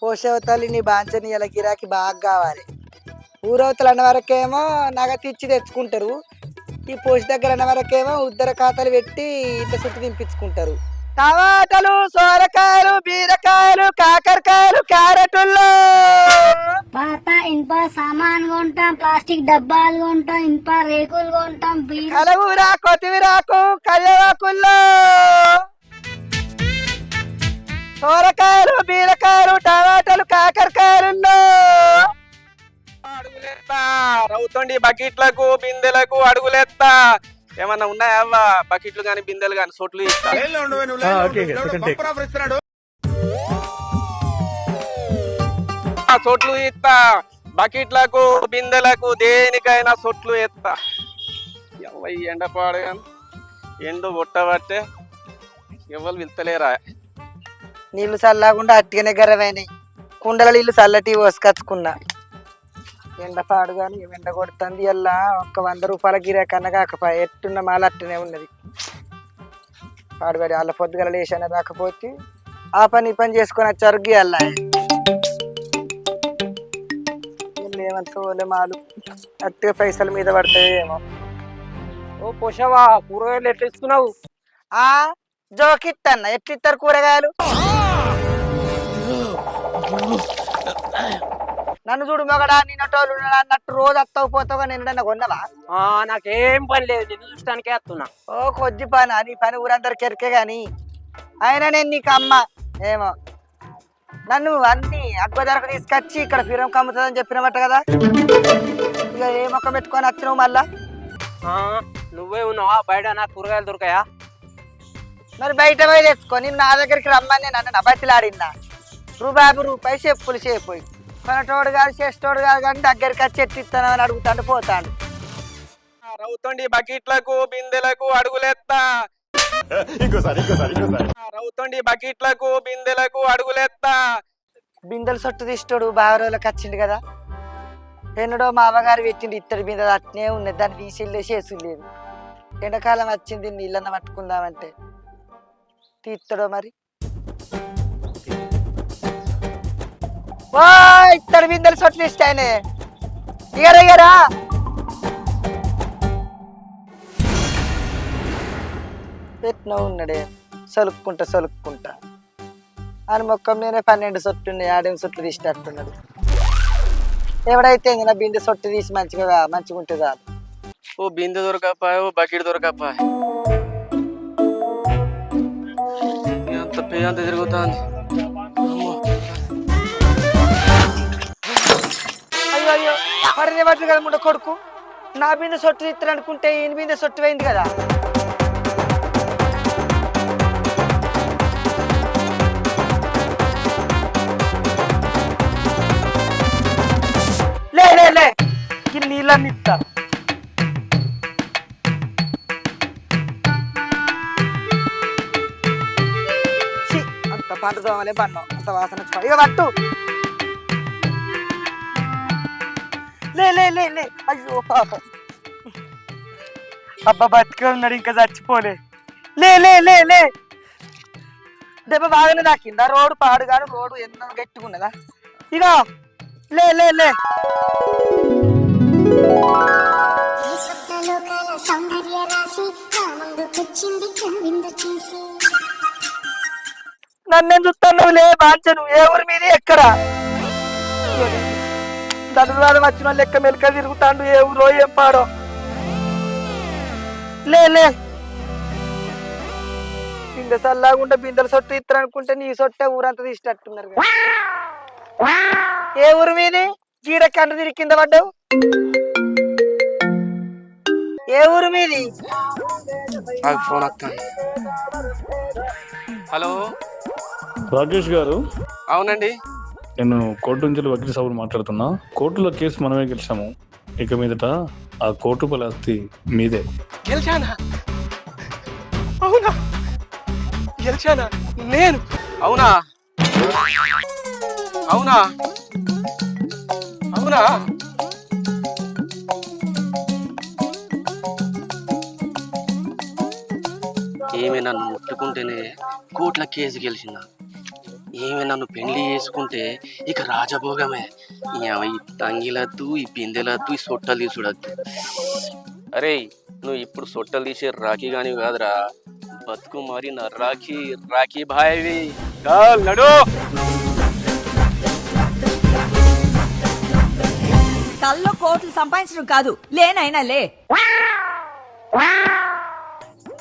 పోషవతల్లి నీ బాంచని ఇలా గిరాకీ బాగా కావాలి. ఊరవతలు అన్న వరకేమో నగ తెచ్చి తెచ్చుకుంటారు. ఈ పోష దగ్గర అన్న వరకేమో ఉద్దర ఖాతాలు పెట్టి ఇంత చుట్టూ దింపించుకుంటారు. టమాటాలు, సోరకాయలు, బీరకాయలు, కాకరకాయలు, క్యారెట్లు, పాత ఇనుప సామాన్ కొంటాం, ప్లాస్టిక్ డబ్బాలు కొంటాం, ఇనుప రేకులు కొంటాం, కలగూర, కొత్తిమీరాకు, కరివేపాకుల్లో, సోరకాయలు, బీరకాయలు, టమాటాలు, కాకరకాయలు. అడుగులేస్తా రౌతండి బకెట్లకు బిందెలకు అడుగులేస్తా. ఏమన్నా ఉన్నాయా అవ్వ? బకెట్లు గాని బిందెలు గాని సొట్లు ఇస్తా. సొట్లు ఇస్తా, బకెట్లకు బిందెలకు దేనికైనా సొట్లు ఎత్తా. ఎండపాడు ఎండు కొట్టబట్టే ఎవరు వెళ్తలేరా. నీళ్లు చల్లకుండా అట్టిగానే గర్రమైనాయి. కుండల నీళ్లు చల్లటి పోసుకొచ్చుకున్నా. ఎండ పాడు కానీ ఎండ కొడుతుంది. అలా ఒక్క 100 రూపాయల గిరాకన్నా కాకపోయా. ఎట్టున్న మాల అట్టనే ఉన్నది. పాడుబడి వాళ్ళ పొద్దుగల లేచాన రాకపోతే ఆ పని ఈ పని చేసుకొని వచ్చారు. గీయాల ఏమంటే మాలు అట్టే పైసల మీద పడతాయేమో. ఓ పోషవా, కూరగాయలు ఎట్లా ఇస్తున్నావు? జోకిత్తన్న ఎట్లిస్తారు కూరగాయలు? నన్ను చూడు మొగడా, నిన్నటోళ్ళు అన్నట్టు రోజు అత్తవు పోతావు. నిన్న కొన్నవా? నాకేం పని లేదు, నిన్ను చూడటానికే వస్తున్నా. ఓ కొద్ది పని, నీ పని ఊరందరికి ఎరికే గాని. అయినా నేను నీకు అమ్మ ఏమో. నన్ను అన్ని అక్కువ ధరకు తీసుకొచ్చి ఇక్కడ ఫిరం కమ్ముతుందని చెప్పినమాట కదా. ఇక ఏ మొక్క పెట్టుకొని వచ్చినావు మళ్ళా? నువ్వే ఉన్నావా బయట? నాకు కూరగాయలు దొరకాయా? మరి బయట పోయి తెచ్చుకొని నా దగ్గరికి రమ్మని నన్ను నబతిలాడినా. రూపాయి చెప్పులు చేపోయి కొనటోడు కాదు చేసేటోడు కాదు కానీ దగ్గరికి వచ్చి ఎట్టిస్తాను అని అడుగుతాడు పోతాడు. రౌతండి బకెట్లకు బిందెలకు అడుగులేస్తా. రౌతండి బకెట్లకు బిందెలకు అడుగులేస్తా. బిందెలు సొట్టు తీస్తాడు. బాగా రోజులకు వచ్చిండు కదా. ఎన్నడో మా అవ్వగారు పెట్టిండు ఇత్తడి బిందెలు అట్నే ఉన్నది. దాన్ని తీసిల్లే చేసు లేదు. ఎండాకాలం వచ్చింది నీళ్ళన్న పట్టుకుందామంటే తీస్తాడో మరి. ఇత్తడి బిందెలు సొట్లు ఇస్తాయనే ఇగరా పెట్టిన ఉన్నాడే. సొలుక్కుంటా అని మొక్కం నేనే 12 సొట్లు ఉన్నాయి. 6 సొట్లు తీసేటట్టున్నాడు. ఎవడైతే నా బిందె సొట్టు తీసి మంచిగా ఉంటే చాలు. ఓ బిందె దొరకపాయ, ఓ బకెట్ దొరకపాయ. అంత పేయంత తిరుగుతుంది. అయ్యో పడిన పట్టు కదా ముండ కొడుకు. నా బిందె సొట్టు తీస్తాను అనుకుంటే ఈయన బిందె సొట్టు అయింది కదా. లే నీళ్ళని ఇస్తా. అంత పంట దోమలే పన్ను, అంత వాసన ఇక పట్టు. లే అయ్యో పాపం. అబ్బా బతికే ఉన్నాడు, ఇంకా చచ్చిపోలే. లే దెబ్బ బాగానే తాకిందా? రోడ్డు పాడుగాను, రోడ్డు ఎన్నో గట్టిగున్నదా? ఇగో లే నన్నేం చూస్తాను? లే బాంచను. ఏ ఊరి మీద ఎక్కడ దండవాదం వచ్చిన వాళ్ళు లెక్క మెలక తిరుగుతాండు. ఏ ఊరో ఏం పాడో. లే బిందె సల్లాగుంటే బిందెలు సొట్టు ఇస్తారు అనుకుంటే నీ సొట్టే ఊరంతా తీసేటట్టున్నారు. ఏ ఊరు మీది? జీడకంట తిరిగి కింద పడ్డావు. ఏ ఊరు మీది? ఫోన్ వస్తాను. హలో రాకేష్ గారు? అవునండి. నేను కోర్టు నుంచి వకీల్ సాబు మాట్లాడుతున్నా. కోర్టులో కేసు మనమే గెలిచాము. ఇక మీదట ఆ కోర్టు ఆస్తి మీదే. గెలిచానా? అవునా? గెలిచానా నేను? అవునా? ఏమి నన్ను ముట్టుకుంటేనే కోట్ల కేసు గెలిచిన, ఏమి నన్ను పెళ్లి చేసుకుంటే ఇక రాజభోగమే. ఈ తంగిలద్దు, ఈ బిందెలద్దు, ఈ సొట్టలు తీసుడద్దు. అరే నువ్వు ఇప్పుడు సొట్టలు తీసే రాఖీ గాని కాదురా, బతుకు మరి నా రాఖీ రాఖీ భాయవి. నడు. కల్లో కోట్లు సంపాదించడం కాదు, లేనైనా లే.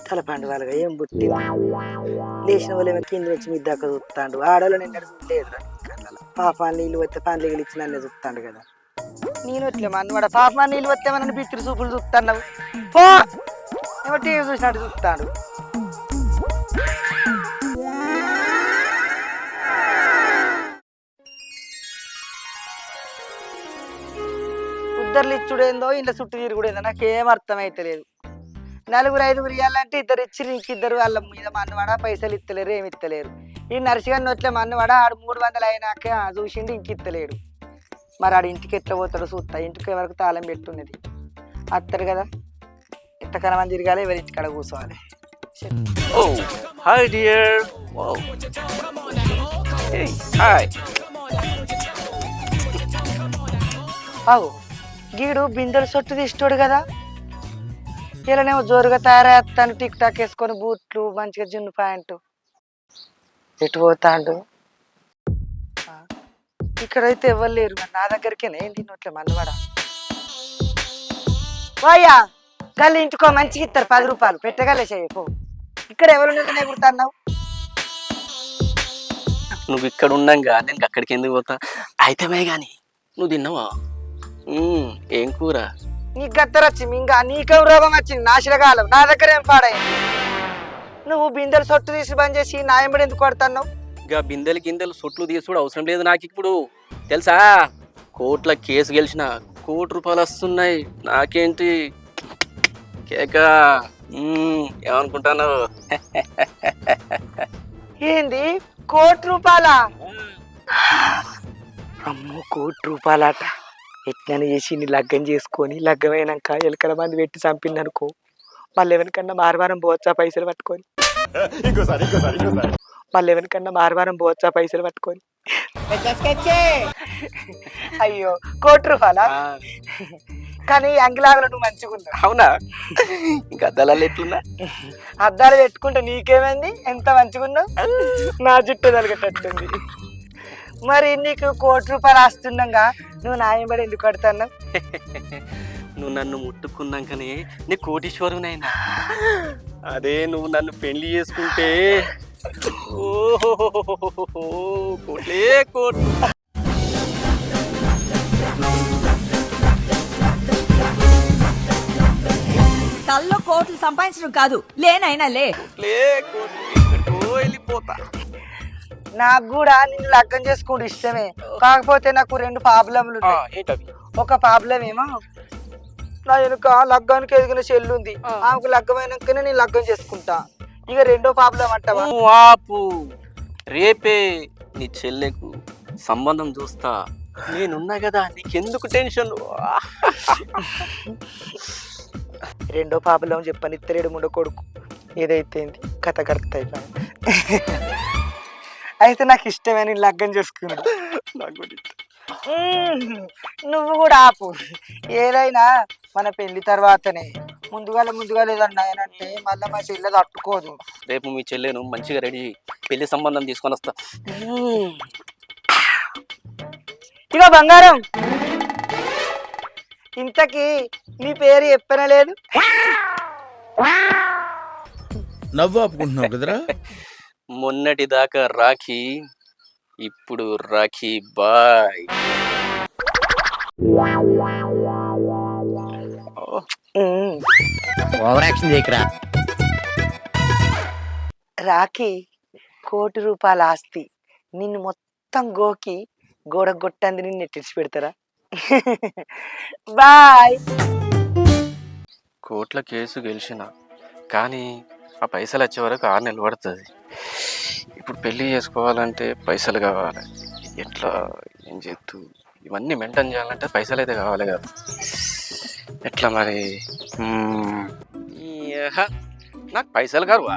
తలపండు వాళ్ళగా ఏం బుట్టి లేచిన వాళ్ళు ఏమో కింద వచ్చి మీ దాకా చూస్తాడు. ఆడవాళ్ళు నేను లేదు పాపాన్ని నీళ్ళు వస్తే పండ్లు ఇచ్చి నన్నే చూస్తాడు కదా. నేను వచ్చలే మనవాడ పాపాన్ని నీళ్ళు వస్తే నన్ను బిత్తిరి చూపులు చూస్తాను. పో ఏమో టీవీ చూసినట్టు చూస్తాడు. ఉద్దర్లు ఇచ్చుడేందో ఇంట్లో చుట్టూ తిరుగుడేందో నాకేం అర్థమైతే లేదు. 4-5 ఇవ్వాలంటే ఇద్దరు ఇచ్చి ఇంకిద్దరు వాళ్ళ మీద మన్నవాడ పైసలు ఇస్తలేరు, ఏమి ఇస్తలేరు. ఈ నర్సిగారిని వచ్చలే మన్నవాడ ఆడు 300 అయినాక చూసిండి ఇంక ఇస్తలేడు. మరి ఆడు ఇంటికి ఎట్లా పోతాడో చూస్తా. ఇంటికి వరకు తాళం పెట్టున్నది అత్తరు కదా, ఎంతకన్నా మంది తిరగాలి, ఎవరి ఇంటికాడ కూర్చోవాలి. Hi dear. హాయ్. అవు గీడు బిందెలు సొట్టు తీస్తాడు కదా, ఇలానేమో జోరుగా తయారవుతాను, టిక్ టాక్ వేసుకొని బూట్లు మంచిగా జున్ను ప్యాంటు. ఎటు పోతాడు? ఇక్కడైతే ఎవరు లేరు, నా దగ్గరికేనా ఏంటి నోట్లే మన్నవాడ. వాయ్యా గల్లి ఇంటికో మంచిగా ఇస్తారు 10 రూపాయలు పెట్టగలే చేయకు. ఇక్కడ ఎవరు కుడతాన్నావు? నువ్వు ఇక్కడ ఉన్నాగా నేను అక్కడికి ఎందుకు పోతా? అయితమే గాని నువ్వు తిన్నావా? ఏం కూర? నీకు గత్తరొచ్చింది, ఇంకా నీకేం రోగం వచ్చింది? నాశనకాలం నా దగ్గర ఏం పాడైంది? నువ్వు బిందెలు సొట్టు తీసి బంద్ చేసి నాయంబడి ఎందుకు కొడతావు? ఇక బిందెలు గిందెలు సొట్లు తీసుడు అవసరం లేదు నాకు ఇప్పుడు, తెలుసా? కోట్ల కేసు గెలిచిన, ₹1 కోటి వస్తున్నాయి నాకేంటి కేక. ఏమనుకుంటాను? ఏంది ₹1 కోటి? అమ్మో ₹1 కోటి అట. ఎట్లనే చేసి నీ లగ్గం చేసుకొని లగ్గమైనాక ఎలకల మంది పెట్టి చంపిందనుకో, మళ్ళీ ఎవరికన్నా మారవారం పోవచ్చా పైసలు పట్టుకొని? మళ్ళీ ఎవరికన్నా మారవారం పోవచ్చా పైసలు పట్టుకొని? అయ్యో ₹1 కోటి. కానీ అంగిలాగలో నువ్వు మంచిగా ఉన్నావు. అవునా? ఇంకా అద్దాలలో ఎట్లున్నా? అద్దాలు పెట్టుకుంటే నీకేమైంది? ఎంత మంచిగా ఉన్నావు, నా జుట్టు తలగట్టట్టుంది. మరి నీకు ₹1 కోటి వస్తుండగా నువ్వు నాయంబడి ఎందుకు కొడతావు? నువ్వు నన్ను ముట్టుకున్నాకనే నీ కోటీశ్వరునైనా. అదే నువ్వు నన్ను పెళ్లి చేసుకుంటే ఓహో కోట్లే కోట్లు. కల్లో కోట్లు సంపాదించడం కాదు, లేనైనా లే. వెళ్ళిపోతా. నాకు కూడా నిన్ను లగ్గం చేసుకుంటూ ఇష్టమే, కాకపోతే నాకు 2 ప్రాబ్లంలు ఉన్నాయి. ఒక ప్రాబ్లం ఏమో నా వెనుక లగ్గానికి ఎదిగిన చెల్లు ఉంది, ఆమెకు లగ్గమైనాకనే నేను లగ్గం చేసుకుంటా. ఇక 2వ ప్రాబ్లం అంటావా? ఆపు, రేపే నీ చెల్లెకు సంబంధం చూస్తా, నేనున్నా కదా, నీకెందుకు టెన్షన్? 2వ ప్రాబ్లం చెప్పని 3 కొడుకు ఏదైతే కథ కరెక్ట్ అయిపోయింది. అయితే నాకు ఇష్టమే నేను లగ్గం చేసుకున్నా. నువ్వు కూడా ఆపు, ఏదైనా మన పెళ్లి తర్వాతనే. ముందుగా లేదన్నా అంటే మళ్ళీ మా చెల్లె తట్టుకోదు. రేపు మీ చెల్లెను మంచిగా రెడీ పెళ్లి సంబంధం తీసుకొని వస్తా. ఇక బంగారం, ఇంతకీ నీ పేరు చెప్పనలేదు? నవ్వు ఆపుకుంటున్నావు కదరా. మొన్నటి దాకా రాఖీ, ఇప్పుడు రాఖీ బాయ్. రాఖీ ₹1 కోటి ఆస్తి, నిన్ను మొత్తం గోకి గోడ గొట్టంది నిన్ను ఎట్టించి పెడతారా? బాయ్. కోట్ల కేసు గెలిచిన, కానీ ఆ పైసలు వచ్చే వరకు 6 నెలలు పడుతుంది. ఇప్పుడు పెళ్లి చేసుకోవాలంటే పైసలు కావాలి. ఎట్లా ఏం చేస్తూ ఇవన్నీ మెయింటైన్ చేయాలంటే పైసలు అయితే కావాలి కదా. ఎట్లా మరి? నాకు పైసలు కావా?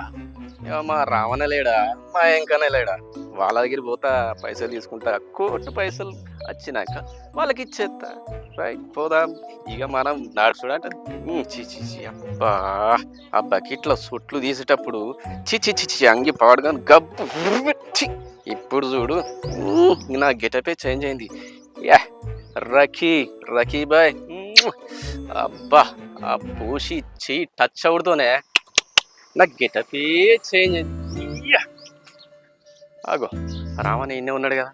మా రావణ లేడా మా ఎంకనే లేడా వాళ్ళ దగ్గర పోతా పైసలు తీసుకుంటా కోటి పైసలు వచ్చినాక వాళ్ళకి ఇచ్చేస్తా రైట్ పోదాం ఇక మనం నడుచుడంట అబ్బా ఆ బకెట్లో సొట్లు తీసేటప్పుడు చి అంగి పాడుగా గబ్బు చి. ఇప్పుడు చూడు నా గెటపే చేంజ్ అయింది యా రకీ బాయ్ అబ్బా ఆ పూసి చెయ్యి టచ్ అవుడుతోనే నా గెటపే చేంజ్ అయింది ఆగో రావణ ఇన్నే ఉన్నాడు కదా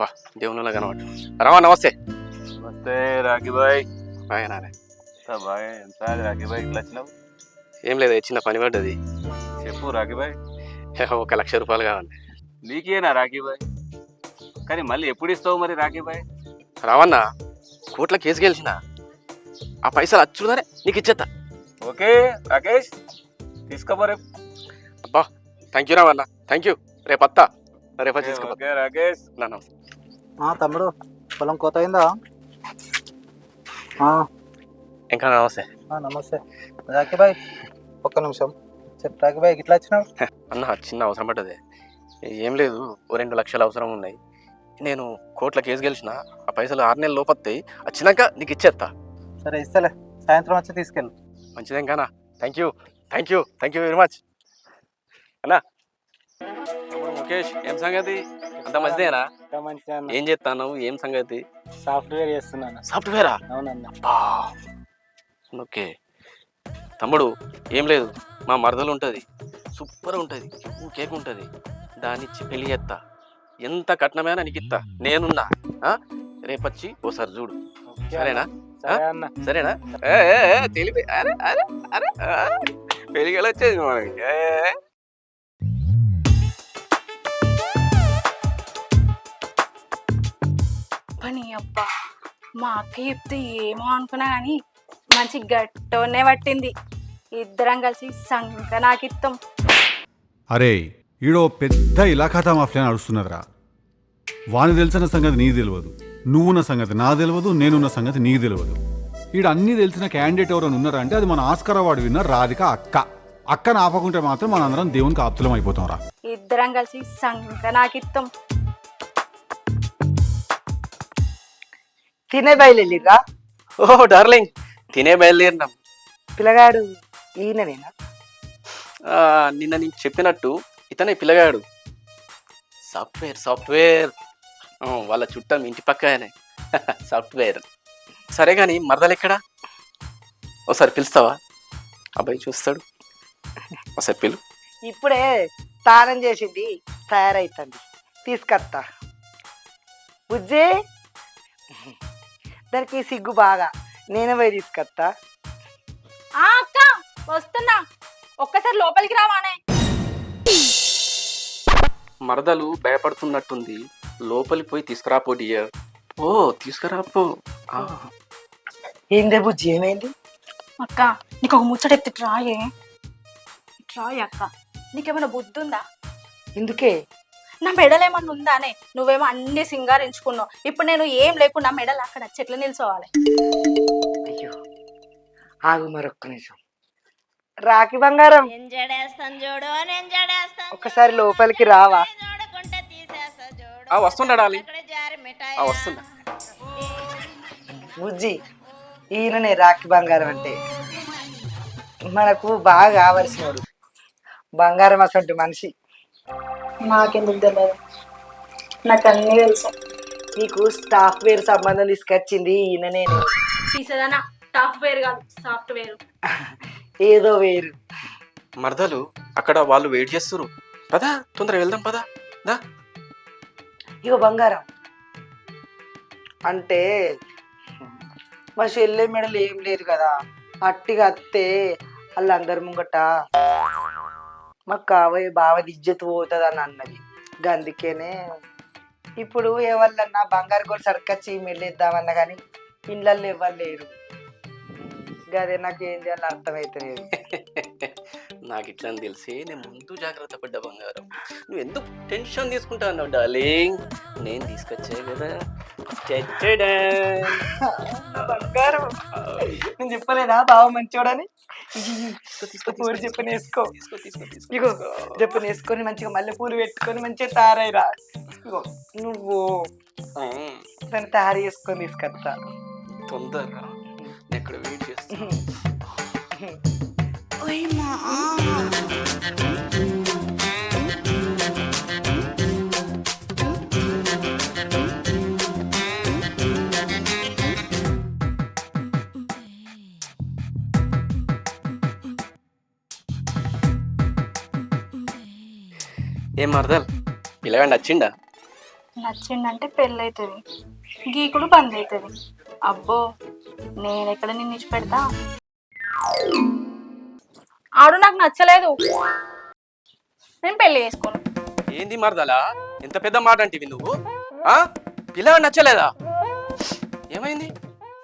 బా దేవునిలా కనబడు రావణ నమస్తే నమస్తే రాఖీబాయ్. బాగానే బాగా ఎంత రాఖీబాయ్ ఇట్లా వచ్చినావు? ఏం లేదు చిన్న పని పడ్డది చెప్పు రాఖీబాయ్. 1,00,000 రూపాయలు కావాలి నీకేనా రాఖీబాయ్? కానీ మళ్ళీ ఎప్పుడు ఇస్తావు మరి రాఖీబాయ్? రావన్న కోట్ల కేసు గెలిచిన ఆ పైసలు అచ్చుదానే నీకు ఇచ్చేస్తా. ఓకే రాకేష్ తీసుకోపో రేపు. అబ్బా థ్యాంక్ యూ రావన్న థ్యాంక్ యూ రేపత్తా రేప తీసుకో. ఓకే రాకేష్. నమస్తే. తమ్ముడు పొలం కోత అయిందా? ఇంకా నమస్తే. నమస్తే రాఖీబాయ్. ఒక్క నిమిషం చెప్పు రాఖీబాయ్ ఇట్లా వచ్చినావు? అన్న చిన్న అవసరం పడ్డది. ఏం లేదు ఓ 2 లక్షలు అవసరం ఉన్నాయి. నేను కోట్ల కేసు గెలిచిన ఆ పైసలు 6 నెలల లోపత్తాయి వచ్చినాక నీకు ఇచ్చేస్తా. సరే ఇస్తలే సాయంత్రం వచ్చి తీసుకెళ్ళు. మంచిదేం కానా థ్యాంక్ యూ వెరీ మచ్ అన్నా. ముఖేష్ ఏం సంగతి అంత మంచిదేనా? ఏం చేస్తాను ఏం సంగతి? సాఫ్ట్వేర్ చేస్తున్నాను. సాఫ్ట్వేరా? అవునన్నా. ఓకే తమ్ముడు ఏం లేదు మా మరదలు ఉంటుంది సూపర్ ఉంటుంది కేక్ ఉంటుంది దాన్ని ఇచ్చి పెళ్లి చేస్తా. ఎంత కట్నమైనా నీకు ఇస్తా నేనున్నా. రేపొచ్చి ఓసారి చూడు సరేనా? సరేనా? తెలిపి అరే అరే అరే పెళ్ళికి వచ్చేది మనకి. పని అబ్బా మా అక్క చెప్తే ఏమో అనుకున్నా కానీ మంచి గట్టోనే పట్టింది. ఇద్దరం కలిసి సంక నాకిత్తం. అరే ఈడో పెద్ద ఇలాఖాతా మాఫియా నడుస్తున్నదిరా. వాని తెలిసిన సంగతి నీకు తెలియదు, నువ్వున్న సంగతి నాకు తెలియదు, నేనున్న సంగతి నీకు తెలియదు. ఈడ అన్నీ తెలిసిన క్యాండిడేట్ ఎవరైనా ఉన్నారా అంటే అది మన ఆస్కార్ అవార్డు విన్నర్ రాధిక అక్క. అక్కను ఆపకుంటే మాత్రం మనందరం దేవునికి ఆప్తులం అయిపోతాం రా. ఇద్దరం కలిసి సంక నాకిత్తం. తినే బయలుదేరిరా? ఓ డార్లింగ్ తినే బయలుదేరినాం. పిల్లగాడు ఈయననేనా? నిన్న నీకు చెప్పినట్టు ఇతనే పిల్లగాడు సాఫ్ట్వేర్ వాళ్ళ చుట్టం ఇంటి పక్కనే సాఫ్ట్వేర్. సరే కానీ మరదలు ఎక్కడా ఒకసారి పిలుస్తావా? అబ్బాయి చూస్తాడు ఒకసారి పిలు. ఇప్పుడే స్నానం చేసింది తయారైతుంది తీసుకొస్తా. బుజ్జి దానికి సిగ్గు బాగా నేనే పోయి తీసుకొస్తా. అక్క వస్తున్నా ఒక్కసారి లోపలికి రావానే. మరదలు భయపడుతున్నట్టుంది లోపలికి పోయి తీసుకురాపో డియర్. ఓ తీసుకురాపో. ఏందే బుజ్జి ఏమైంది? అక్క నీకు ఒక ముచ్చట ఎత్తి ట్రాయే అక్క. నీకేమైనా బుద్ధి ఉందా? ఎందుకే? నా మెడలు ఏమన్నా ఉందానే? నువ్వేమో అన్ని సింగారించుకున్నావు. ఇప్పుడు నేను ఏం లేకుండా మెడలు అక్కడ చెట్లు నిల్చోవాలి. అయ్యో ఆగు మరొక్క నిమిషం. రాఖీ బంగారం ఒకసారి లోపలికి రావా? వస్తుండా డార్లింగ్ వస్తుండా. బుజ్జి ఈయననే రాఖీ బంగారం అంటే మనకు బాగా కావలసినోడు. బంగారం అసలు మనిషి. నాకెందుకు తెలియదు, నాకు అన్నీ తెలుసు. నీకు సాఫ్ట్వేర్ సంబంధం తీసుకొచ్చింది ఈయననే. తీసేదానా సాఫ్ట్వేర్ కాదు సాఫ్ట్వేర్. ఏదో వేరు. మరదలు అక్కడ వాళ్ళు వెయిట్ చేస్తున్నారు. పదా తొందరగా వెళ్దాం పదా. ఇగో బంగారం అంటే మా చెల్లె మెడలు ఏం లేదు కదా, అట్టిగా అత్తే వాళ్ళందరి ముంగట మాకు కాబోయే బావది ఇజ్జత్ పోతుంది అని అన్నది. అందుకేనే ఇప్పుడు ఎవరిన్నా బంగారు గోలు సర్కచ్చి మెళ్ళేద్దామన్నా కానీ ఇళ్ళల్లో ఎవరు లేరు. అదే నాకు ఏం చేయాలని అర్థమైతే లేదు. నాకు ఇట్లా అని తెలిసి నేను ముందు జాగ్రత్త పడ్డా బంగారం. నువ్వు ఎందుకు టెన్షన్ తీసుకుంటా అన్నావు డార్లింగ్, నేను తీసుకొచ్చే కదా. బంగారం నేను చెప్పలేదా బావ మంచోడని? చెప్పని వేసుకో, ఇగో చెప్పని వేసుకొని మంచిగా మల్లెపూలు పెట్టుకొని మంచిగా తయారైరా. ఇగో నువ్వు దాన్ని తయారు చేసుకొని తీసుకొస్తా తొందరగా, నేను ఎక్కడ వెయిట్ చేస్తా. ఏం మరదల్ పిల్లగా నచ్చిండా? నచ్చిందంటే పెళ్ళి అవుతుంది, గీకుడు బంద్ అవుతుంది. అబ్బో నేను ఎక్కడ నిన్ను ఇచ్చి పెడతా? ఆడు నాకు నచ్చలేదు, నేను పెళ్లి చేసుకోను. ఏంది మరదలా ఎంత పెద్ద మాట అంటివి నువ్వు? పిల్లగా నచ్చలేదా? ఏమైంది?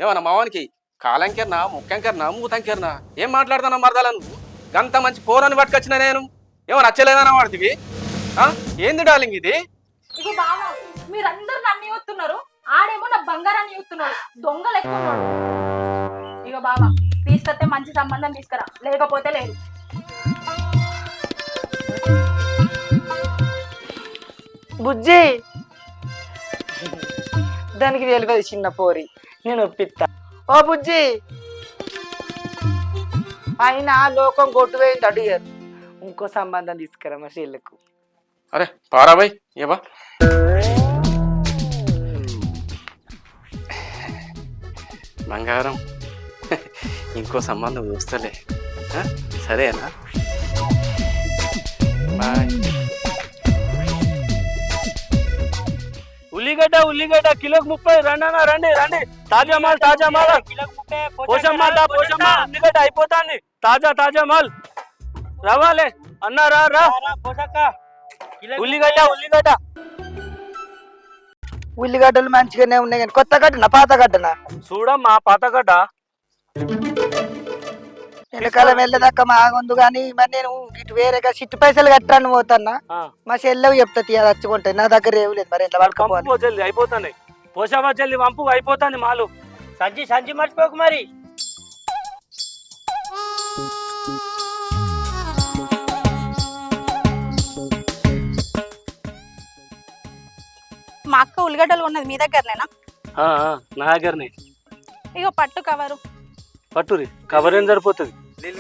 ఏమన్నా మావానికి కాలంకెర్నా, ముక్కంకెర్నా, మూతంకెర్నా? ఏం మాట్లాడుతున్నా మరదలా నువ్వు? గంత మంచి పోరని పట్టుకొచ్చిన నేను ఏమో నచ్చలేదన్నా వాడుతుంది. ఏంది డార్లింగ్ ఇది? ఇగో బావా, మీరందరూ నన్ను చూస్తున్నారు, ఆడేమో నా బంగారాన్ని చూస్తున్నాడు, దొంగలు ఎక్కువ. ఇగో బావా, తీసుకొస్తే మంచి సంబంధం తీసుకురా, లేకపోతే లేదు. బుజ్జి దానికి తెలియదు చిన్న పోరి, నేను ఒప్పిస్తా. ఓ బుజ్జి, అయినా లోకం కొట్టుపోయింది అడిగారు, ఇంకో సంబంధం తీసుకురా మా చెల్లకు. అరే పారాబాయ్ ఏవా బంగారం, ఇంకో సంబంధం చూస్తలే, సరేనా? బాయ్. ఉల్లిగడ్డ ఉల్లిగడ్డ కిలోకి 30. రండి అన్న, రండి రండి. తాజా మాల్ తాజా మాల్. పోషమ్మ పోషమ్మ, ఉల్లిగడ్డ అయిపోతుంది. తాజా తాజా మాల్ రావాలి అన్న. రా రా ఉల్లిగడ్డ ఉల్లిగడ్డ. ఉల్లిగడ్డలు మంచిగానే ఉన్నాయి కానీ కొత్త గడ్డనా పాత గడ్డనా? చూడమ్మా పాతగడ్డ. ఎండాకాలం వెళ్ళదాకా మాగుంది కానీ మరి నేను ఇటు వేరేగా సిట్టు పైసలు కట్టాను పోతాన్నా, మా చెల్లెవు చెప్తా తీయ వచ్చుకుంటాయి, నా దగ్గర ఏమి లేదు. మరి ఎంత పంపు జల్ది అయిపోతుంది, పోషమ్మ జల్ది పంపు అయిపోతుంది మాలు. సంచి సంచి మర్చిపోకు మరి. మా అక్క ఉల్లిగడ్డలు ఉన్నది మీ దగ్గరనేనా? నా దగ్గరనే. ఇగో పట్టు కవరు. పట్టురి కవర్ ఏం సరిపోతుంది,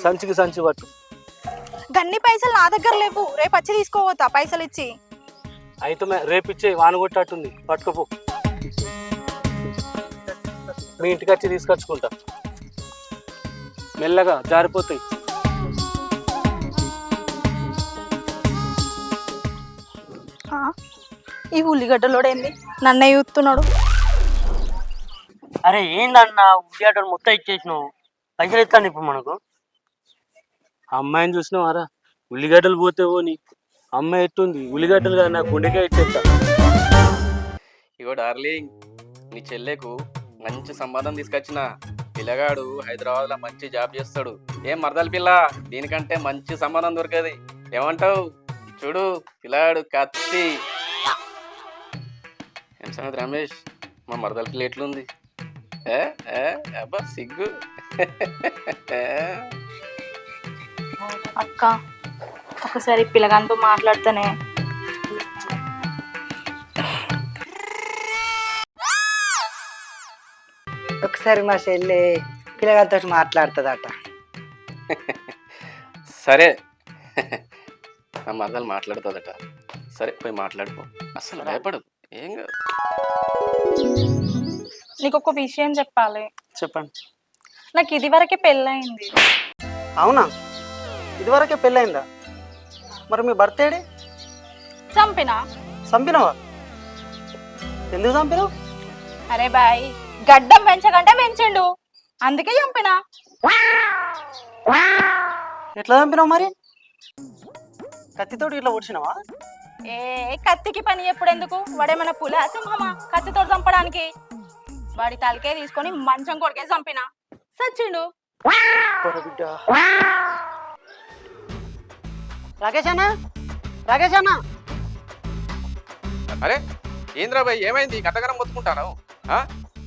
సంచికి సంచి పట్టు. గన్ని పైసలు నా దగ్గర లేవు, రేపు వచ్చి తీసుకోపోతా పైసలు ఇచ్చి. అయితే రేపు ఇచ్చే వాన కొట్టేట్టుంది, పట్టుకోపో. మీ ఇంటికి వచ్చి తీసుకొచ్చుకుంటా, మెల్లగా జారిపోతాయి. ఈ ఉల్లిగడ్డలోడేంది నన్నే చూస్తున్నాడు? అరే ఏందన్నా ఉల్లిగడ్డలు మొత్తం ఇచ్చేసినావు, పైసలు ఇస్తాను ఇప్పుడు మనకు. అమ్మాయిని చూసినావారా, ఉల్లిగడ్డలు పోతే పోని, అమ్మాయి ఎట్టుంది ఉల్లిగడ్డలు కదా, నాకు గుండెకాయ ఇచ్చేస్తా. ఇగో డార్లింగ్, నీ చెల్లెకు మంచి సంబంధం తీసుకొచ్చిన. పిల్లగాడు హైదరాబాద్ లో మంచి జాబ్ చేస్తాడు. ఏం మరదల పిల్ల, దీనికంటే మంచి సంబంధం దొరకది. ఏమంటావు? చూడు పిల్లాడు కత్తి. ఏం సంగతి రమేష్, మా మరదల పిల్ల ఎట్లుంది? అబ్బా సిగ్గు. అక్క ఒకసారి పిల్లగాంతో మాట్లాడుతానే. ఒకసారి మా చెల్లె పిల్లగారితో మాట్లాడుతుందట. సరే, నా మరదలు మాట్లాడుతుందట. సరే పోయి మాట్లాడుకో, అసలు భయపడు, ఏం కాదు. నీకు ఒక విషయం చెప్పాలి. చెప్పండి. నాకు ఇది వరకే పెళ్ళయింది. అవునా? ఇదివరకే పెళ్ళయిందా? మరి మీ భర్త ఏడి? చంపినా. చంపినవా? ఎందుకు చంపినావు? అరే బాయ్, గడ్డం పెంచకంటే పెంచిండు, అందుకే చంపినా. ఎట్లా చంపినావు మరి? కత్తితోటి ఇట్లా పొడిచినావా? ఏ కత్తికి పని ఎప్పుడు ఎందుకు? వాడేమన్నా పులా సింహమా కత్తితో చంపడానికి? వాడి తలకే తీసుకొని మంచం కొడికే చంపినా, సచ్చిండు. రాకేష్ అన్న రాకేష్ అన్న అరే ఏంద్రా భయ్ ఏమైంది గతగనం మొత్తుకుంటాను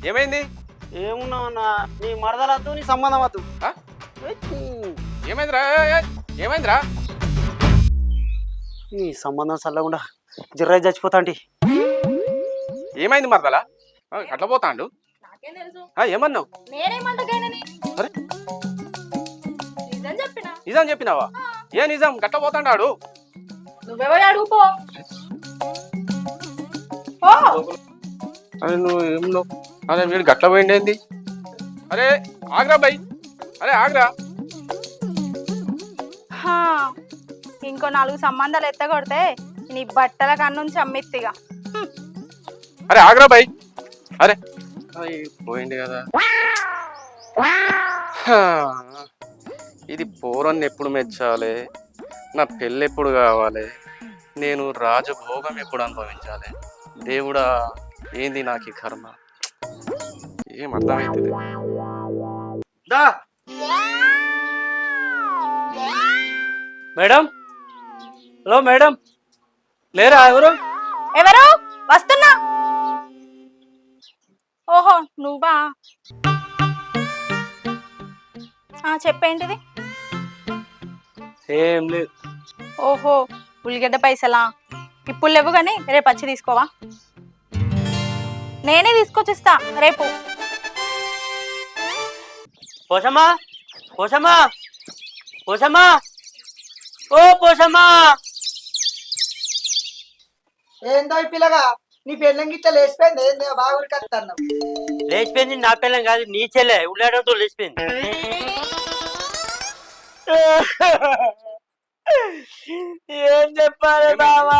ఏమైంది? ఏమున్నావు అన్న నీ మరదలద్దు నీ సంబంధం వద్దు. ఏమైందిరా ఏమైందిరా? నీ సంబంధం చల్లకుండా జిర్రాయి చచ్చిపోతా అంటే ఏమైంది మరదలా అట్లా పోతాండు? నాకేం తెలుసు? ఏమన్నావు? నేనేమంటకైనని అరే నిజం చెప్పినా. నిజం చెప్పినావా? ఏ నిజం గట్ల పోతాండాడు? నువ్వెవరు అడుగుపో. అరే నువ్వు ఏం అరే వీడు గట్ల పోయిండేంది? అరే ఆగ్రా బై, అరే ఆగ్రా. ఇంకో 4 సంబంధాలు ఎత్తగొడితే నీ బట్టల కన్నుంచి అమ్మెత్తిగా. అరే ఆగ్రా బై. అరే పోయింది కదా. ఇది పోరన్ని ఎప్పుడు మెచ్చాలి? నా పెళ్ళి ఎప్పుడు కావాలి? నేను రాజభోగం ఎప్పుడు అనుభవించాలి? దేవుడా ఏంది నాకు ఈ కర్మ? ఏం అర్థమైతుంది? మేడం, హలో మేడం, లేరా? ఎవరు? ఎవరు? వస్తున్నా. ఓహో నువ్వా? చెప్పేంటిది? ఏం లేదు. ఓహో ఉల్లిగడ్డ పైసలా? ఇప్పుడు లేవు కానీ రేపు వచ్చి తీసుకోవా? నేనే తీసుకొచ్చిస్తా రేపు. పోషమ్మా, పోషమ్మా, పోషమ్మా, ఓ పోషమ్మా. ఏందో ఈ పిల్లగా నీ పెళ్ళం గిట్ల లేచిపోయింది ఏంది బాగా ఉరికత్తాను. లేచిపోయింది నా పిల్లం కాదు, నీ చెల్లె ఉల్లాడంతో లేచిపోయింది. ఏం చెప్పాలి బావా?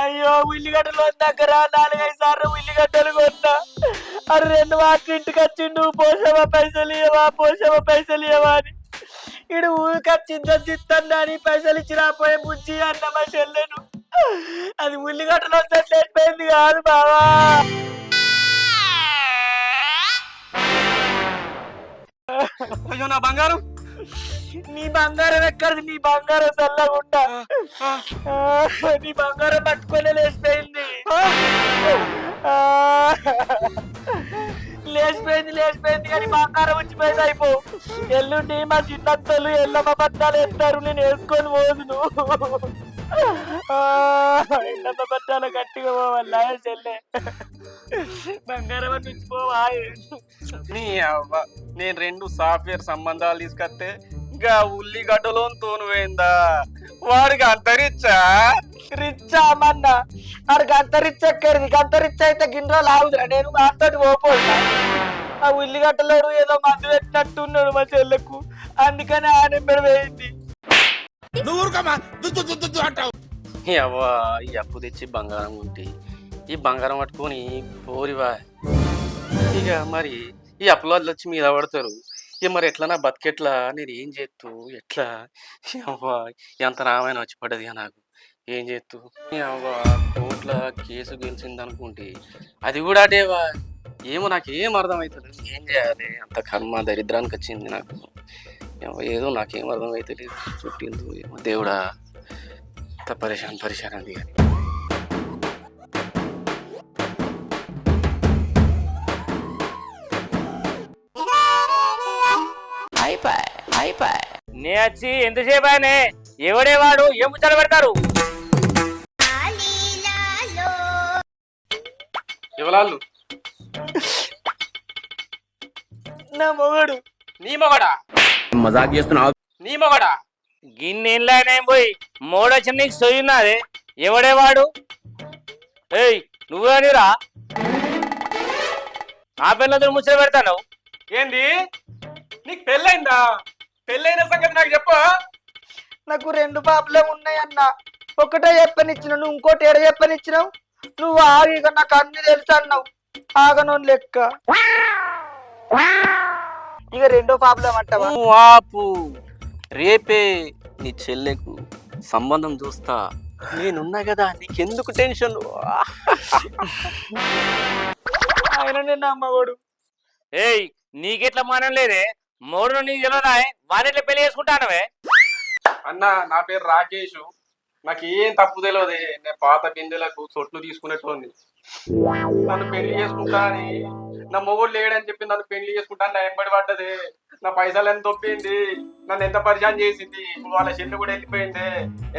అయ్యో ఉల్లిగడ్డలు దగ్గర 4-5 సార్లు ఉల్లిగడ్డలు కొన్నా. అరే 2 వాటి ఇంటికి వచ్చిండు, పోషమ్మ పైసలు ఇవ్వవా, పోషమ్మ పైసలు ఇవ్వవా అని. ఇడు ఊరికొచ్చిందని అని పైసలు ఇచ్చి రాపోయే బుజ్జి అన్న మా చెల్లెను. అది ఉల్లిగడ్డలు లేచిపోయింది కాదు బావా. అయ్యో నా బంగారం. నీ బంగారం ఎక్కడిది? నీ బంగారం చల్లగుంటా. నీ బంగారం పట్టుకొని లేచిపోయింది. లేచిపోయింది కానీ బంగారం వచ్చిపోయింది. అయిపో ఎల్లుండి మా చిన్నత్తలు ఎల్లమ్మ బట్టాలు వేస్తారు, నేను వేసుకొని పోదును. ఎల్లమ్మ బట్టాలు గట్టిగా పోవాలా చెల్లె? బంగారం అని ఉంచిపోవా? నీ అవ్వ నేను 2 సాఫ్ట్వేర్ సంబంధాలు తీసుకొస్తే ఇంకా ఉల్లిగడ్డలో తోనువేందా? వాడికి అంతరిచ్చా? రిచ్చా అమ్మన్నా? వాడికి అంతరిచ్చ ఎక్కడిది? అంతరిచ్చ అయితే గిన్నెలు ఆగుదురా? నేను మాతోటి పోపోతా. ఆ ఉల్లిగడ్డలోడు ఏదో మందు పెట్టినట్టున్నాడు మా చెల్లెకు, అందుకని ఆనెంబడి వేయింది. అవ్వ ఈ అప్పు తెచ్చి బంగారం ఉంటే ఈ బంగారం పట్టుకొని పోరివా. ఇక మరి ఈ అప్పులో వచ్చి మీద పడతారు. ఇక మరి ఎట్లా నా బతికెట్లా? నేను ఏం చేస్తూ ఎట్లా? అవ్వ ఎంత రామాయణం వచ్చి పడ్డది నాకు. ఏం చేస్తూ అవ్వ కోర్టుల కేసు గెలిచింది అనుకుంటే అది కూడా అదేవా. ఏమో నాకేం అర్థమవుతుంది. ఏం చేయాలి? అంత కర్మ దరిద్రానికి వచ్చింది నాకు. ఏదో నాకేం అర్థమవుతుంది. చుట్టిందో ఏమో దేవుడా. అంత పరిశాన్ అది కానీ. నే వచ్చి ఎంతసేపు ఆయన ఎవడేవాడు ఏం ముచ్చట పెడతారు? ఎవరాళ్ళు? నా మొగడు. నీ మొగడా? మజాక్ చేస్తున్నావు? నీ మొగడా? గిన్నె పోయి మోడొచ్చిన నీకు సొయ్యున్నది. ఎవడేవాడు? ఏయ్ నువ్వేనిరా నా పిల్లలతో ముచ్చట పెడతాను? ఏంది నీకు పెళ్ళైందా? పెళ్ళైన సంగతి నాకు చెప్పు. నాకు 2 పాపలే ఉన్నాయన్న. ఒకటే చెప్పనిచ్చినావు, నువ్వు ఇంకోటి ఎడ చెప్పనిచ్చినావు. నువ్వు ఆగిగా నాకు అన్ని తెలుసు అన్నావు. ఆగనోని లెక్క. ఇక 2వ పాపలం అంటావా? ఆపు. రేపే నీ చెల్లెకు సంబంధం చూస్తా. నేనున్నా కదా, నీకెందుకు టెన్షన్? ఆయన నిన్న అమ్మవాడు. ఏయ్ నీకెట్లా మానం లేదే? మోడు నీకు తెలియదా? వానెట్లా పెళ్లి చేసుకుంటానవే? అన్న నా పేరు రాకేష్. నాకు ఏం తప్పు తెలియదు. నేను పాత బిందెలకు సొట్లు తీసుకునేటోంది. నన్ను పెళ్లి చేసుకుంటా అని నా మొగుడు లేడని చెప్పి నన్ను పెళ్లి చేసుకుంటా నా ఎంబడి పడ్డది. నా పైసలు ఎంత తొప్పింది, నన్ను ఎంత పరిచయం చేసింది. ఇప్పుడు వాళ్ళ చెల్లి కూడా వెళ్ళిపోయింది.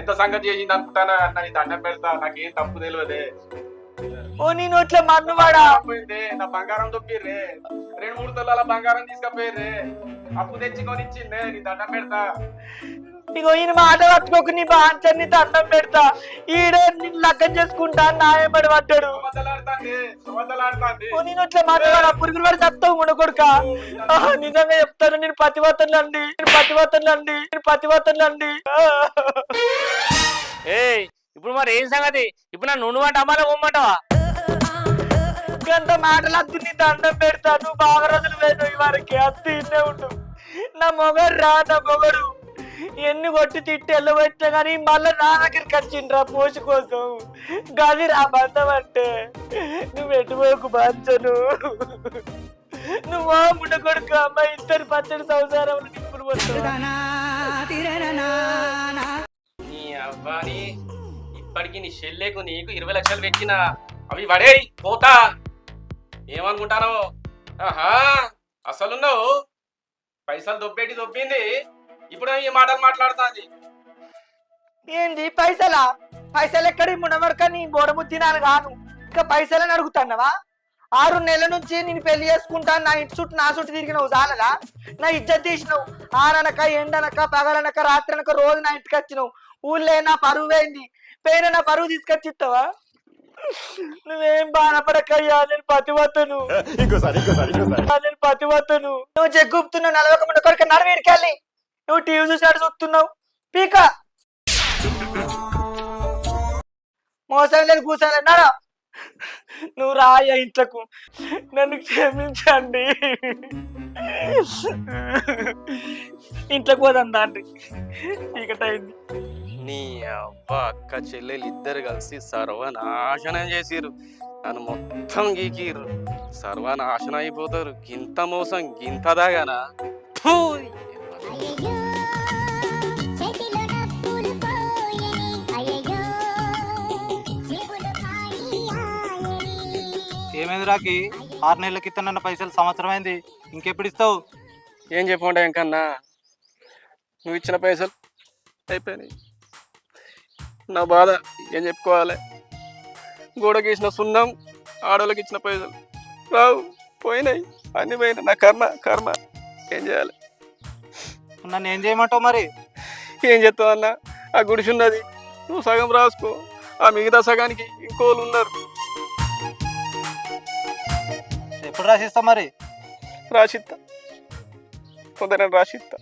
ఎంత సంగతి చేసింది అనుకుంటానా? నన్ను దండం పెడతా. నాకేం తప్పు తెలియదు. ఓ నీ నోట్ల మన్ను వాడా పోయింది. నా బంగారం తొప్పిర్రే. 2-3 తులాల బంగారం తీసుకపోయిర్రే. అప్పు తెచ్చుకొని ఇచ్చిందే. నీ దండం పెడతా. ఇగో ఈయన మాట పట్టుకోకు, నీ బాంచని దండం పెడతా. ఈడే నిన్ను లగ్గం చేసుకుంటా నాయబడి పడ్డాడు. ఓ నేను ఇట్లా మాట్లాడా పురుగులు పడి చెప్తావు ఉండకొడుక. నిజంగా చెప్తాను, నేను పతివతలండి, పతివతలండి. ఏయ్ ఇప్పుడు మరి ఏం సంగతి? ఇప్పుడు నన్ను నువ్వంట అమ్మాలో పోమ్మంటావా? ఇంత మాటలు అద్దు, నీ దండం పెడతా. నువ్వు బాగా రోజులు పోయినావు వరకే. అద్దు ఇన్నే ఉండు. నా మొగడు రా, నా మొగడు ఎన్ని కొట్టి తిట్టి వెళ్ళబెట్టా కానీ మళ్ళీ నా దగ్గరికి వచ్చిండ్రా పోషు కోసం. గది రా బంధం అంటే. నువ్వు ఎటువైపు బంచను. నువ్వు ముడ్డ కొడుకు అమ్మ ఇద్దరు పచ్చడి సంసారం నిప్పుడు నీ అవ్వాని ఇప్పటికి నీ చెల్లెకు నీకు 20 లక్షలు పెట్టిన అవి పడేయి పోతా. ఏమనుకుంటాను? ఆహా అసలున్నావు పైసలు దొబ్బింది. ఇప్పుడు ఈ మాటలు మాట్లాడుతుంది ఏంది పైసలా? పైసలు ఎక్కడి మునవరక నీ బోడముద్దినాను గాను. ఇంకా పైసలని అడుగుతున్నావా? 6 నెలల నుంచి నేను పెళ్లి చేసుకుంటాను. నా ఇంటి చుట్టూ నా చుట్టూ తిరిగినావు చాలదా? నా ఇజ్జత్ తీసినావు. ఆననక ఎండనక పగలనక రాత్రనక రోజు నా ఇంటికి వచ్చినావు. ఊళ్ళో నా పరువు పోయింది. పోయిన నా పరువు తీసుకొచ్చి ఇస్తావా? నువ్వేం బాధపడకయ్యా, నేను పతివతను. నువ్వు జగ్గుతున్నావు. 40 మంది కొడుకు నడవేడికెళ్ళి నువ్వు టీవీ చూసినట్టు చూస్తున్నావు. పీక మోసం లేదు కూర్చోలేదు. నడా నువ్వు రాయ ఇంట్లకు. నన్ను క్షమించండి. ఇంట్లోకి పోదాం దాండి. చీకటైంది. నీ అవ్వ అక్క చెల్లెలు ఇద్దరు కలిసి సర్వనాశనం చేసిర్రు. నన్ను మొత్తం గీకిర్రు. సర్వనాశనం అయిపోతారు. గింత మోసం గింత దాగానా? ఏమైంది రాకి? 6 నెలల క్రితం నన్న పైసలు సంవత్సరం అయింది, ఇంకెప్పుడు ఇస్తావు? ఏం చెప్పమంటే ఇంకన్నా నువ్వు ఇచ్చిన పైసలు అయిపోయినాయి. నా బాధ ఏం చెప్పుకోవాలి? గోడకి ఇచ్చిన సున్నం, ఆడోళ్ళకి ఇచ్చిన పైసలు రావు, పోయినాయి. అన్ని పోయినాయి. నా కర్మ ఏం చేయాలి? నన్ను ఏం చేయమంటావు మరి? ఏం చెప్తావు అన్న? ఆ గుడిసి ఉన్నది, నువ్వు సగం రాసుకో. ఆ మిగతా సగానికి ఇంకోళ్ళు ఉన్నారు. ఎప్పుడు రాసిస్తా మరి? రాసిస్తా, కొందరు రాసిస్తా.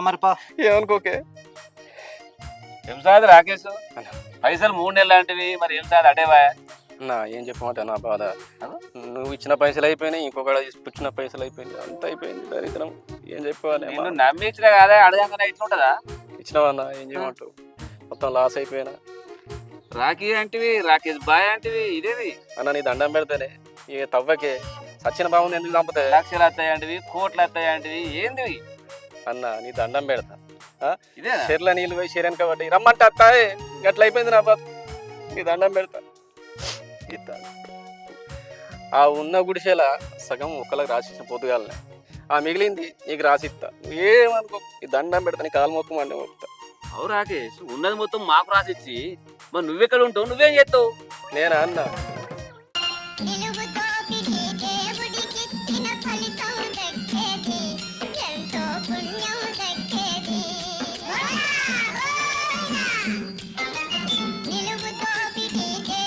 మరి పా, ఏమనుకోకే. ఏం సార్ రాకేష్, పైసలు 3 నెలలు లాంటివి, మరి ఏం సార్ అటేవా? నా ఏం చెప్పమంటే నా బాధ. నువ్వు ఇచ్చిన పైసలు అయిపోయినాయి, ఇంకొకటి ఇచ్చిన పైసలు అయిపోయింది. అంత అయిపోయింది దరిద్రం. ఏం చెప్పాలి? నేను నమ్మి ఇచ్చినా కదా, అడగంగానే ఇట్లుంటుందా? ఇచ్చినావన్నా ఏం చేయమంటావు? మొత్తం లాస్ అయిపోయినా. రాఖీ అంటివి, రాకేష్ బాయ్ అంటివి, ఇదేది అన్న నీ దండం పెడతానే. ఇక తవ్వకే సచిన బాబుని ఎందుకు చంపుతాయి? లక్షలు వస్తాయంటివి, కోట్లు వస్తాయంటివి, ఏంటివి అన్న నీ దండం పెడతా. ఇదే చెర్ల నీళ్ళు పోయి చెరని కాబట్టి రమ్మంటే అత్తాయి. గట్ల అయిపోయింది నా బాధ. నీ దండం పెడతా. ఆ ఉన్న గుడిసెల సగం ఒకళ్ళకి రాసిచ్చిన పొద్దుగాలనే, ఆ మిగిలింది నీకు రాసిస్తా. ఏమనుకో, ఈ దండం పెడతా. నీ కాలు మొక్కమంటే మొక్కుతా. అవు రాకేష్, ఉన్నది మొత్తం మాకు రాసిచ్చి మరి నువ్వెక్కడ ఉంటావు? నువ్వేం చేస్తావు? నేనా అన్న?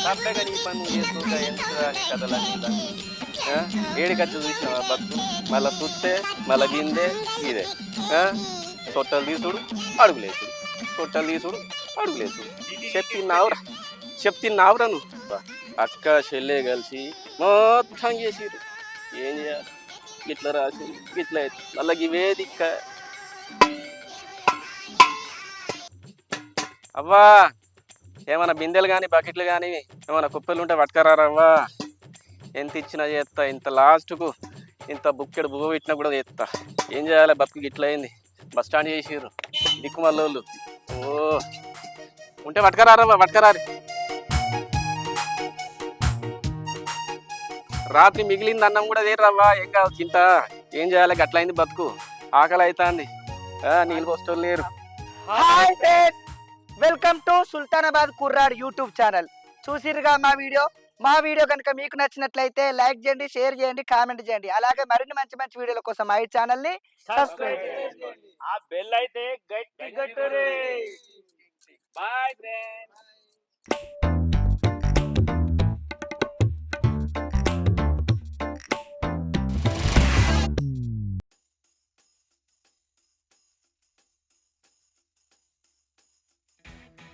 తప్పగా నీ పని నువ్వు చేసుకోక ఎంత కథలా ఏడికచ్చి చూసినావా బతుకు? మళ్ళా సుత్తే, మళ్ళా గిందే, ఇదే సొట్టలు తీసుడు, అడుగులేసుడు, సొట్టలు తీసుడు, అడుగులేసుడు. చెప్తున్నావురా నువ్వు. అక్క చెల్లె కలిసి మొత్తం చేసిరు. ఏం చేయాలి? ఇట్లా రాసి ఇట్లా అయితే మళ్ళీ ఇవే దిక్క. అవ్వా ఏమన్నా బిందెలు కానీ బకెట్లు కానీ ఏమన్నా కుప్పలు ఉంటే పట్టుకరారవ్వా. ఎంత ఇచ్చినా చేస్తా. ఇంత లాస్ట్కు ఇంత బుక్కెడు బువ్వ పెట్టినా కూడా చేస్తా. ఏం చేయాలి? బతుకు ఇట్లా అయింది. బస్ స్టాండ్ చేసిర్రు. దిక్కుమల్లోళ్ళు. ఓ ఉంటే పట్టుకరారా పట్టుకరారి. రాత్రి మిగిలింది అన్నం కూడా తీరవ్వా, ఏం కాదు తింటా. ఏం చేయాలి, గట్లయింది బతుకు, ఆకలి అవుతుంది. నీళ్ళు పోస్టోళ్ళు లేరు. Hi friends, welcome to Sultanabad కుర్రాడ్ యూట్యూబ్ ఛానల్. చూసిరుగా మా వీడియో కనుక మీకు నచ్చినట్లయితే లైక్ చేయండి, షేర్ చేయండి, కామెంట్ చేయండి. అలాగే మరిన్ని మంచి మంచి వీడియోల కోసం మా ఈ ఛానల్ ని సబ్స్క్రైబ్ చేయండి. ఆ బెల్ అయితే గట్టి గట్టురే. Bye friends.